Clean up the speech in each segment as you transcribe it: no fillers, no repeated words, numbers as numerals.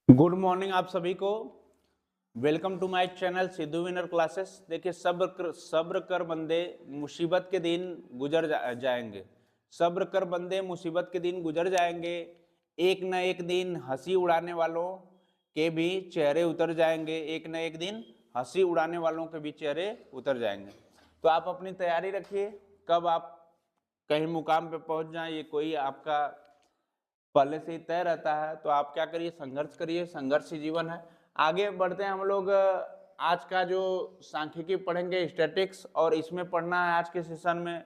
Good morning आप सभी को। Welcome to my channel Sidhu winner classes. देखिए सब्र कर बंदे, मुसीबत के दिन गुजर जाएंगे। सब्र कर बंदे, मुसीबत के दिन गुजर जाएंगे। एक न एक दिन हंसी उड़ाने वालों के भी चेहरे उतर जाएंगे। एक न एक दिन हंसी उड़ाने वालों के भी चेहरे उतर जाएंगे। तो आप अपनी तैयारी रखिए, कब आप कहीं मुकाम पे पहुंच जाएं ये कोई आपका पहले से ही तय रहता है। तो आप क्या करिए, संघर्ष करिए, संघर्ष ही जीवन है। आगे बढ़ते हैं हम लोग। आज का जो सांख्यिकी पढ़ेंगे स्टैटिक्स, और इसमें पढ़ना है आज के सेशन में।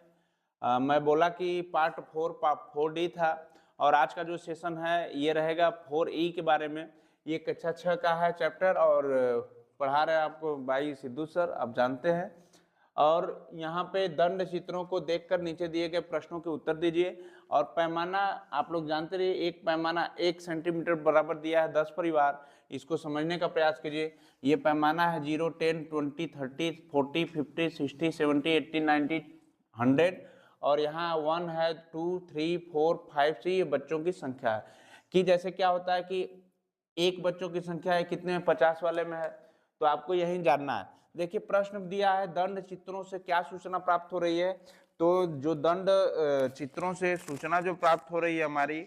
मैं बोला कि पार्ट 4D था, और आज का जो सेशन है ये रहेगा 4E के बारे में। ये कक्षा 6 का है चैप्टर, और पढ़ा रहे हैं आपको भाई सिद्धू सर, आप जानते हैं। और यहाँ पे दंड चित्रों को देखकर नीचे दिए गए प्रश्नों के उत्तर दीजिए। और पैमाना आप लोग जानते रहिए, एक पैमाना 1 सेंटीमीटर बराबर दिया है 10 परिवार। इसको समझने का प्रयास कीजिए। ये पैमाना है 0, 10, 20, 30, 40, 50, 60, 70, 80, 90, 100। और यहाँ 1 है, 2, 3, 4, 5 से ये बच्चों की संख्या है। कि जैसे क्या होता है कि एक बच्चों की संख्या है कितने में, 50 वाले में है। तो आपको यही जानना है। देखिए प्रश्न दिया है, दंड चित्रों से क्या सूचना प्राप्त हो रही है। तो जो दंड चित्रों से सूचना जो प्राप्त हो रही है हमारी,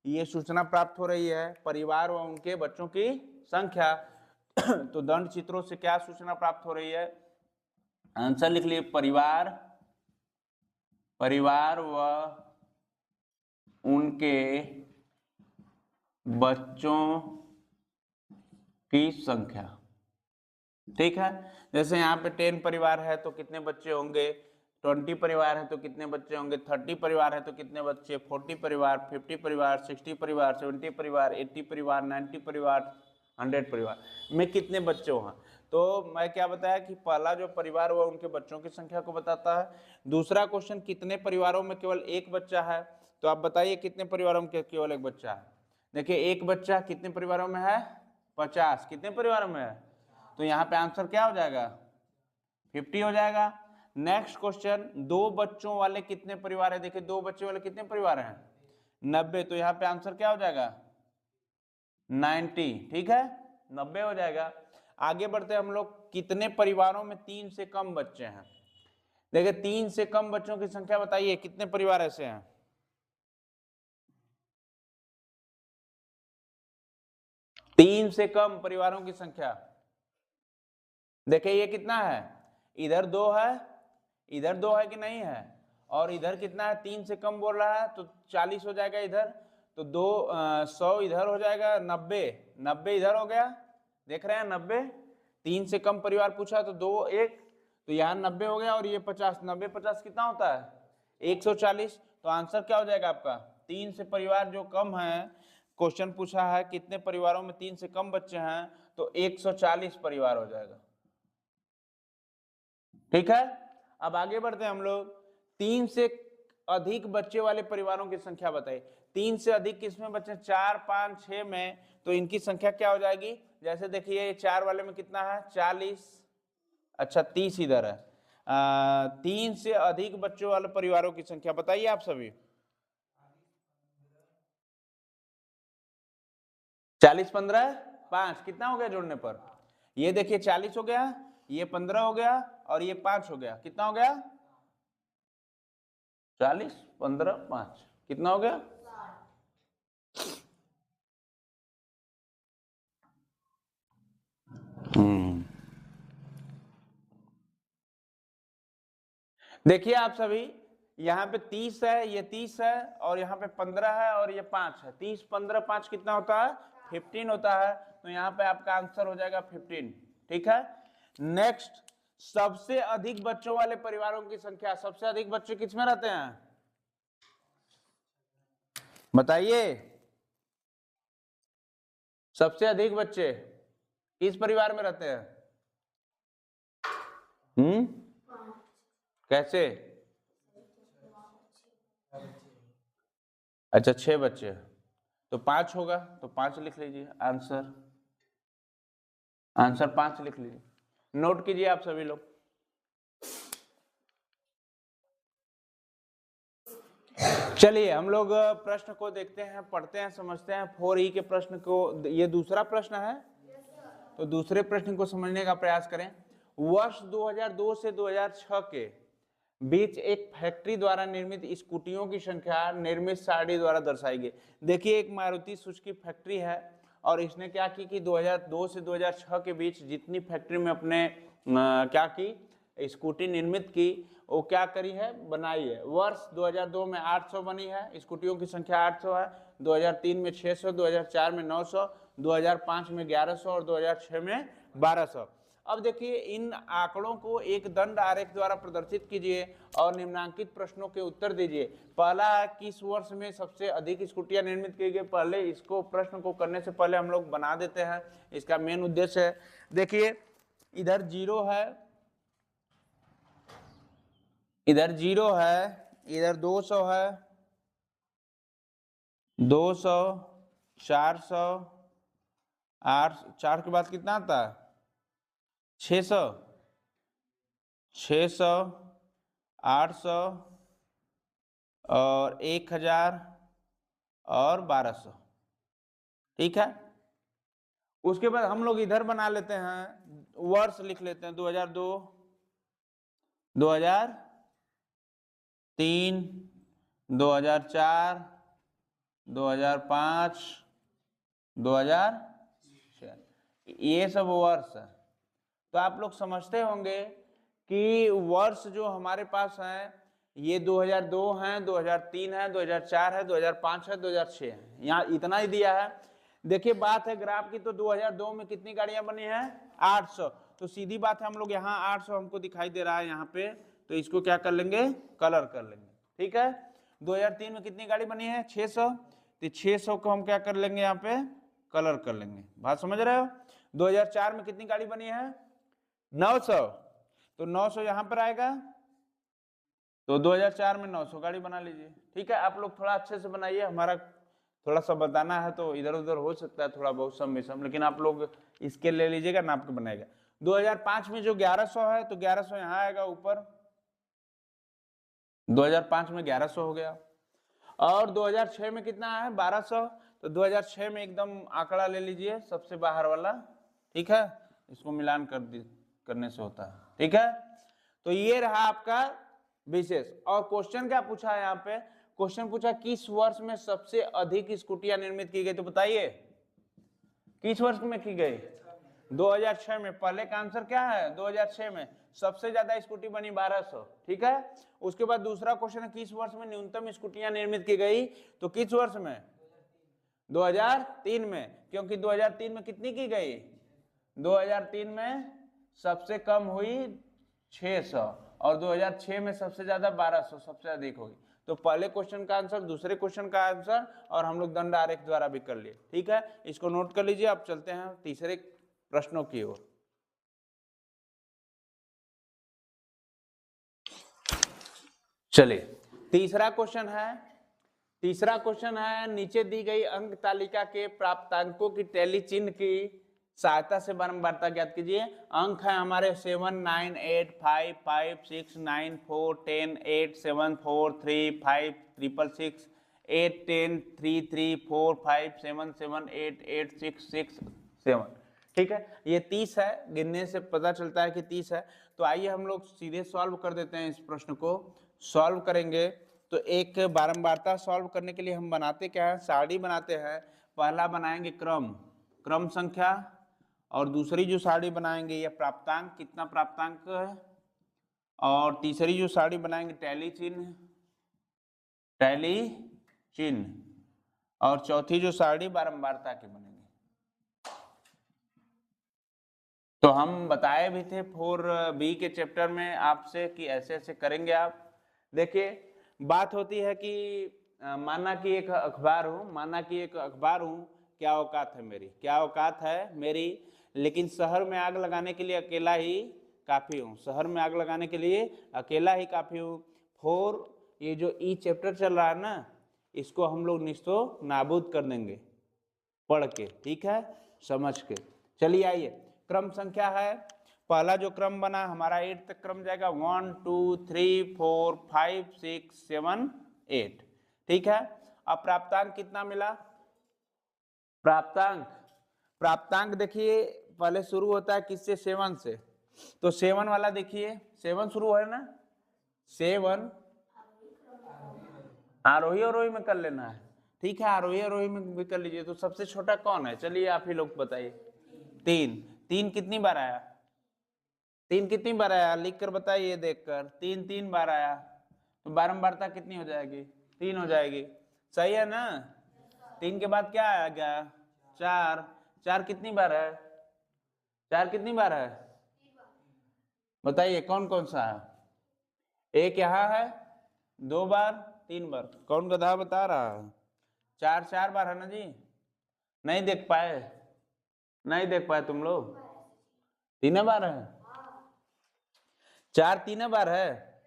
ये सूचना प्राप्त हो रही है परिवार व उनके बच्चों की संख्या। तो दंड चित्रों से क्या सूचना प्राप्त हो रही है, आंसर लिख लिए, परिवार व उनके बच्चों की संख्या। ठीक है। जैसे यहाँ पे 10 परिवार है तो कितने बच्चे होंगे, 20 परिवार है तो कितने बच्चे होंगे, 30 परिवार है तो कितने बच्चे, 40 परिवार, 50 परिवार, 60 परिवार, 70 परिवार, 80 परिवार, 90 परिवार, 100 परिवार में कितने बच्चे हों। तो मैं क्या बताया कि पहला जो परिवार हुआ उनके बच्चों की संख्या को बताता है। दूसरा क्वेश्चन, कितने परिवारों में केवल एक बच्चा है। तो आप बताइए कितने परिवारों में केवल एक बच्चा है। देखिए एक बच्चा कितने परिवारों में है, 50। कितने परिवारों में है, तो यहाँ पे आंसर क्या हो जाएगा, 50 हो जाएगा। नेक्स्ट क्वेश्चन, दो बच्चों वाले कितने परिवार है। देखिए दो बच्चों वाले कितने परिवार हैं, 90। तो यहाँ पे आंसर क्या हो जाएगा, 90। ठीक है, 90 हो जाएगा। आगे बढ़ते हम लोग, कितने परिवारों में 3 से कम बच्चे हैं। देखिए 3 से कम बच्चों की संख्या बताइए, कितने परिवार ऐसे हैं। तीन से कम परिवारों की संख्या, देखिए ये कितना है, इधर 2 है, इधर 2 है कि नहीं है, और इधर कितना है, 3 से कम बोल रहा है तो 40 हो जाएगा इधर। तो 100 इधर हो जाएगा, 90 इधर हो गया। देख रहे हैं 90, 3 से कम परिवार पूछा तो 2 1, तो यहाँ 90 हो गया, और ये 50, 90 50 कितना होता है, 140। तो आंसर क्या हो जाएगा आपका, 3 से परिवार जो कम है, क्वेश्चन पूछा है कितने परिवारों में 3 से कम बच्चे हैं, तो 140 परिवार हो जाएगा। ठीक है। अब आगे बढ़ते हैं हम लोग, 3 से अधिक बच्चे वाले परिवारों की संख्या बताइए। 3 से अधिक किसमें बच्चे, 4, 5, 6 में, तो इनकी संख्या क्या हो जाएगी। जैसे देखिए ये 4 वाले में कितना है, 40, अच्छा 30 इधर है। 3 से अधिक बच्चों वाले परिवारों की संख्या बताइए आप सभी। 40, 15, 5 कितना हो गया जोड़ने पर, ये देखिए 40 हो गया, ये 15 हो गया, और ये 5 हो गया, कितना हो गया, 40, 15, 5 कितना हो गया, देखिए आप सभी, यहाँ पे 30 है, ये 30 है, और यहाँ पे 15 है, और ये 5 है। 30, 15, 5 कितना होता है, 15 होता है। तो यहाँ पे आपका आंसर हो जाएगा 15। ठीक है। नेक्स्ट, सबसे अधिक बच्चों वाले परिवारों की संख्या, सबसे अधिक बच्चे किसमें रहते हैं, बताइए। सबसे अधिक बच्चे किस परिवार में रहते हैं, कैसे, अच्छा 6 बच्चे, तो 5 होगा, तो 5 लिख लीजिए आंसर। आंसर 5 लिख लीजिए, नोट कीजिए आप सभी लोग। चलिए हम लोग प्रश्न को देखते हैं, पढ़ते हैं, समझते हैं। 4E के प्रश्न को, ये दूसरा प्रश्न है, तो दूसरे प्रश्न को समझने का प्रयास करें। वर्ष 2002 से 2006 के बीच एक फैक्ट्री द्वारा निर्मित स्कूटियों की संख्या निर्मित सारणी द्वारा दर्शाई गई। देखिए एक मारुति सुजुकी फैक्ट्री है और इसने क्या की कि 2002 से 2006 के बीच जितनी फैक्ट्री में अपने क्या की स्कूटी निर्मित की, वो क्या करी है, बनाई है। वर्ष 2002 में 800 बनी है, स्कूटियों की संख्या 800 है। 2003 में 600, 2004 में 900, 2005 में 1100 और 2006 में 1200। अब देखिए इन आंकड़ों को एक दंड आरेख द्वारा प्रदर्शित कीजिए और निम्नांकित प्रश्नों के उत्तर दीजिए। पहला, किस वर्ष में सबसे अधिक स्कूटियां निर्मित की गई। पहले इसको, प्रश्न को करने से पहले हम लोग बना देते हैं, इसका मेन उद्देश्य है। देखिए इधर 0 है, इधर 0 है, इधर 200 है, 200, 400, 4 के बाद कितना आता है, 600, 600, 800 और 1000 और 1200। ठीक है, उसके बाद हम लोग इधर बना लेते हैं, वर्ष लिख लेते हैं 2002, 2003, 2004, 2005, 2006, ये सब वर्ष है। तो आप लोग समझते होंगे कि वर्ष जो हमारे पास है ये 2002 है, 2003 है, 2004 है, 2005 है, 2006 है, यहाँ इतना ही दिया है। देखिए बात है ग्राफ की, तो 2002 में कितनी गाड़ियां बनी है, 800। तो सीधी बात है, हम लोग यहाँ 800 हमको दिखाई दे रहा है यहाँ पे, तो इसको क्या कर लेंगे, कलर कर लेंगे। ठीक है, 2003 में कितनी गाड़ी बनी है, 600, तो 600 को हम क्या कर लेंगे, यहाँ पे कलर कर लेंगे। बात समझ रहे हो। 2004 में कितनी गाड़ी बनी है, 900, तो 900 यहां पर आएगा, तो 2004 में 900 गाड़ी बना लीजिए। ठीक है, आप लोग थोड़ा अच्छे से बनाइए, हमारा थोड़ा सा बताना है तो इधर उधर हो सकता है थोड़ा बहुत सम विषम, लेकिन आप लोग इसके ले लीजिएगा, नाप के बनाएगा। 2005 में जो 1100 है, तो 1100 यहाँ आएगा ऊपर, 2005 में 1100 हो गया। और 2006 में कितना है, 1200, तो 2006 में एकदम आंकड़ा ले लीजिए सबसे बाहर वाला। ठीक है, इसको मिलान करने से होता है। ठीक है, तो ये रहा आपका विशेष। और क्वेश्चन क्या पूछा है यहाँ पे, क्वेश्चन पूछा किस वर्ष में सबसे अधिक स्कूटियां निर्मित की गई, तो बताइए किस वर्ष में की गई, 2006 में। पहले का आंसर क्या है, 2006 में सबसे ज्यादा स्कूटी बनी 1200। ठीक है, उसके बाद दूसरा क्वेश्चन है किस वर्ष में न्यूनतम स्कूटियां निर्मित की गई, तो किस वर्ष में, 2003 में, क्योंकि 2003 में कितनी की गई, 2003 में सबसे कम हुई 600 और 2006 में सबसे ज्यादा 1200, सबसे अधिक होगी। तो पहले क्वेश्चन का आंसर, दूसरे क्वेश्चन का आंसर, और हम लोग दंड आरेख द्वारा भी कर लिए। ठीक है, इसको नोट कर लीजिए। अब चलते हैं तीसरे प्रश्नों की ओर। चलिए तीसरा क्वेश्चन है, नीचे दी गई अंक तालिका के प्राप्तांकों की टैली चिन्ह की सहायता से बारंबारता ज्ञात कीजिए। अंक है हमारे 7, 9, 8, 5, 5, 6, 9, 4, 10, 8, 7, 4, 3, 5, 6, 6, 8, 10, 3, 3, 4, 5, 7, 7, 8, 8, 6, 6, 7। ठीक है, ये 30 है, गिनने से पता चलता है कि 30 है। तो आइए हम लोग सीधे सॉल्व कर देते हैं। इस प्रश्न को सॉल्व करेंगे तो एक बारंबारता सॉल्व करने के लिए हम बनाते क्या है, सारणी बनाते हैं। पहला बनाएंगे क्रम संख्या, और दूसरी जो सारणी बनाएंगे या प्राप्तांक, कितना प्राप्तांक है, और तीसरी जो सारणी बनाएंगे टैली चिन्ह, और चौथी जो सारणी बारंबारता की बनेगी। तो हम बताए भी थे 4B के चैप्टर में आपसे कि ऐसे ऐसे करेंगे आप। देखिए बात होती है कि माना कि एक अखबार हूँ, क्या औकात है मेरी, लेकिन शहर में आग लगाने के लिए अकेला ही काफी हूँ, ये जो ई चैप्टर चल रहा है ना, इसको हम लोग निस्तो नाबूद कर देंगे पढ़ के। ठीक है, समझ के। चलिए आइए, क्रम संख्या है, पहला जो क्रम बना हमारा 8 तक क्रम जाएगा, 1 2 3 4 5 6 7 8। ठीक है। अब प्राप्तांक कितना मिला? प्राप्तांक देखिए पहले शुरू होता है किससे? 7 से। तो 7 वाला देखिए 7 शुरू है ना, 7 आरोही अवरोही में कर लेना है। ठीक है, आरोही अवरोही में भी कर लीजिए। तो सबसे छोटा कौन है? चलिए आप ही लोग बताइए। 3 कितनी बार आया? 3 कितनी बार आया? लिख कर बताइए देखकर। 3 बार आया तो बारंबारता कितनी हो जाएगी? 3 हो जाएगी। सही है ना? 3 के बाद क्या आएगा? 4 कितनी बार है? 4 कितनी बार है? बताइए कौन कौन सा है? एक यहाँ है, 2 बार, 3 बार। कौन गधा बता रहा है? 4 बार है ना जी? नहीं देख पाए? नहीं देख पाए तुम लोग? 3 बार है? 4 3 बार है?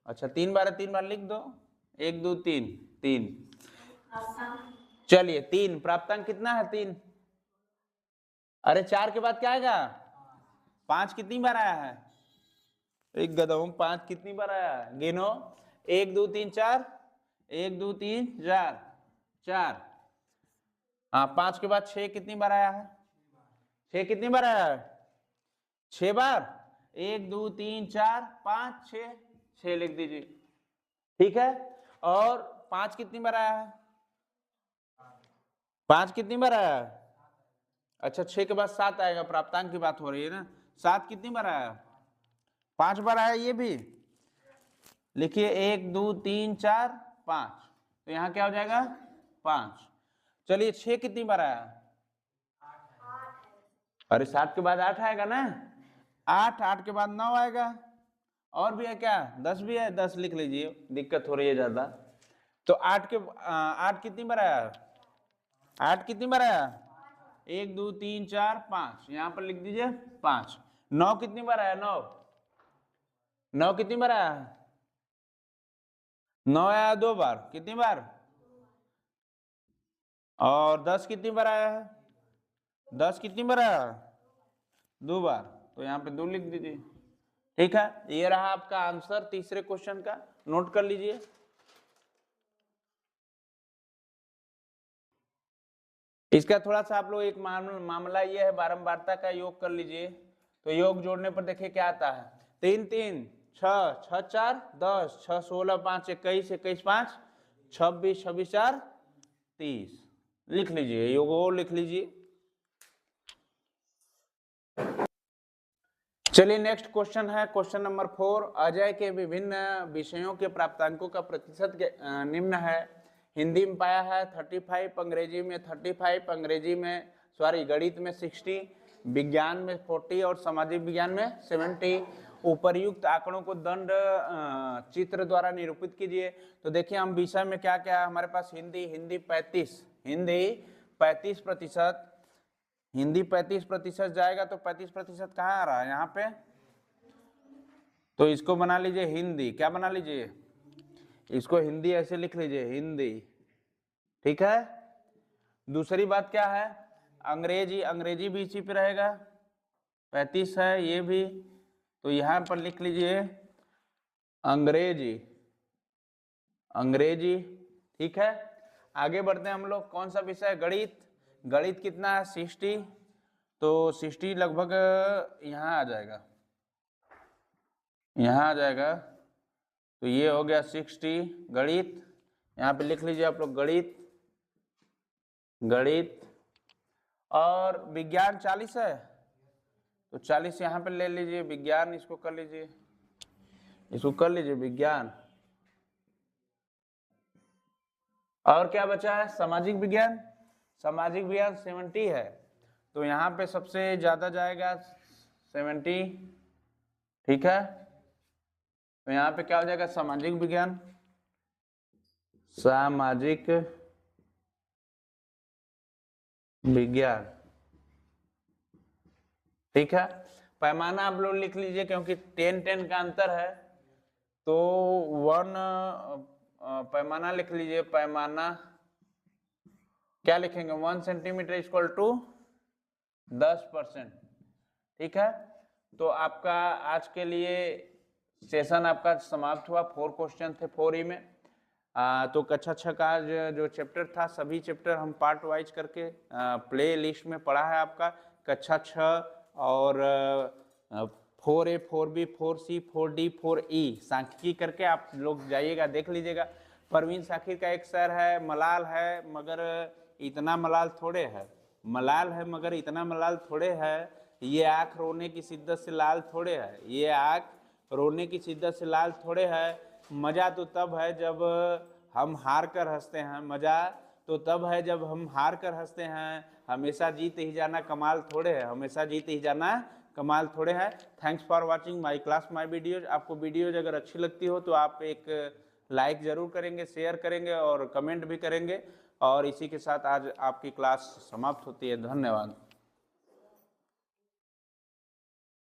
अच्छा 3 बार है, 3 बार लिख दो। 1 2 3। चलिए 3 प्राप्तांक कितना है? 3। अरे 4 के बाद क्या आएगा? 5 कितनी बार आया है? एक गधों 5 कितनी बार आया है? गिनो। 1 2 3 4। 1 2 3 4। हाँ 5 के बाद 6 कितनी बार आया है? 6 कितनी बार आया है? 6 बार। 1 2 3 4 5 6 लिख दीजिए। ठीक है। और 5 कितनी बार आया है? 5 कितनी बार आया है? अच्छा 6 के बाद 7 आएगा, प्राप्तांक की बात हो रही है ना। 7 कितनी बार आया? 5 बार आया। ये भी लिखिए 1 2 3 4 5। तो यहाँ क्या हो जाएगा? 5। चलिए 6 कितनी बार आया? अरे 7 के बाद 8 आएगा ना। 8 के बाद 9 आएगा। और भी है क्या? 10 भी है। 10 लिख लीजिए, दिक्कत हो रही है ज्यादा। तो 8 कितनी बार आया? 8 कितनी बार आया? 1 2 3 4 5। यहाँ पर लिख दीजिए 5। 9 कितनी बार आया? 9 कितनी बार आया? 9 आया 2 बार। कितनी बार? और 10 कितनी बार आया है? 10 कितनी बार आया? 2 बार। तो यहाँ पे 2 लिख दीजिए। ठीक है, ये रहा आपका आंसर तीसरे क्वेश्चन का। नोट कर लीजिए। इसका थोड़ा सा आप लोग एक मामला ये है, बारंबारता का योग कर लीजिए। तो योग जोड़ने पर देखिए क्या आता है। 3 3 6 6 4 10 6 16 5 21 21 5 26 26 4 30। लिख लीजिए, योग और लिख लीजिए। चलिए नेक्स्ट क्वेश्चन है, क्वेश्चन नंबर 4। अजय के विभिन्न विषयों के प्राप्तांकों का प्रतिशत निम्न है। हिंदी में पाया है 35, अंग्रेजी में 35, गणित में 60, विज्ञान में 40 और सामाजिक विज्ञान में 70। उपर्युक्त आंकड़ों को दंड चित्र द्वारा निरूपित कीजिए। तो देखिए हम विषय में क्या क्या है हमारे पास। हिंदी 35%। हिंदी 35% जाएगा तो 35% कहाँ आ रहा है? यहाँ पे। तो इसको बना लीजिए हिंदी। क्या बना लीजिए? इसको हिंदी ऐसे लिख लीजिए, हिंदी। ठीक है। दूसरी बात क्या है? अंग्रेजी भी इसी पे रहेगा। 35 है ये भी, तो यहाँ पर लिख लीजिए अंग्रेजी। ठीक है। आगे बढ़ते हैं हम लोग। कौन सा विषय? गणित कितना है? 60। तो 60 लगभग यहाँ आ जाएगा। तो ये हो गया 60 गणित। यहाँ पे लिख लीजिए आप लोग गणित। और विज्ञान 40 है, तो 40 यहाँ पे ले लीजिए। विज्ञान इसको कर लीजिए विज्ञान। और क्या बचा है? सामाजिक विज्ञान 70 है, तो यहाँ पे सबसे ज्यादा जाएगा 70। ठीक है। तो यहाँ पे क्या हो जाएगा? सामाजिक विज्ञान। ठीक है। पैमाना आप लोग लिख लीजिए, क्योंकि 10 का अंतर है। तो 1 पैमाना लिख लीजिए। पैमाना क्या लिखेंगे? 1 सेंटीमीटर इक्वल टू 10%। ठीक है। तो आपका आज के लिए सेशन आपका समाप्त हुआ। 4 क्वेश्चन थे 4 में। तो कक्षा 6 का जो चैप्टर था, सभी चैप्टर हम पार्ट वाइज करके प्ले लिस्ट में पढ़ा है आपका। कक्षा 6 और 4A 4B 4C 4D 4E सांख्यिकी करके आप लोग जाइएगा, देख लीजिएगा। परवीन साखिर का एक सर है, मलाल है मगर इतना मलाल थोड़े है, मलाल है मगर इतना मलाल थोड़े है, ये आँख रोने की शिद्दत से लाल थोड़े है, ये आँख रोने की शिद्दत से लाल थोड़े है। मज़ा तो तब है जब हम हार कर हंसते हैं, मज़ा तो तब है जब हम हार कर हंसते हैं, हमेशा जीत ही जाना कमाल थोड़े है, हमेशा जीत ही जाना कमाल थोड़े है। Thanks for watching my class my videos. आपको वीडियोज अगर अच्छी लगती हो तो आप एक लाइक ज़रूर करेंगे, शेयर करेंगे और कमेंट भी करेंगे। और इसी के साथ आज आपकी क्लास समाप्त होती है। धन्यवाद।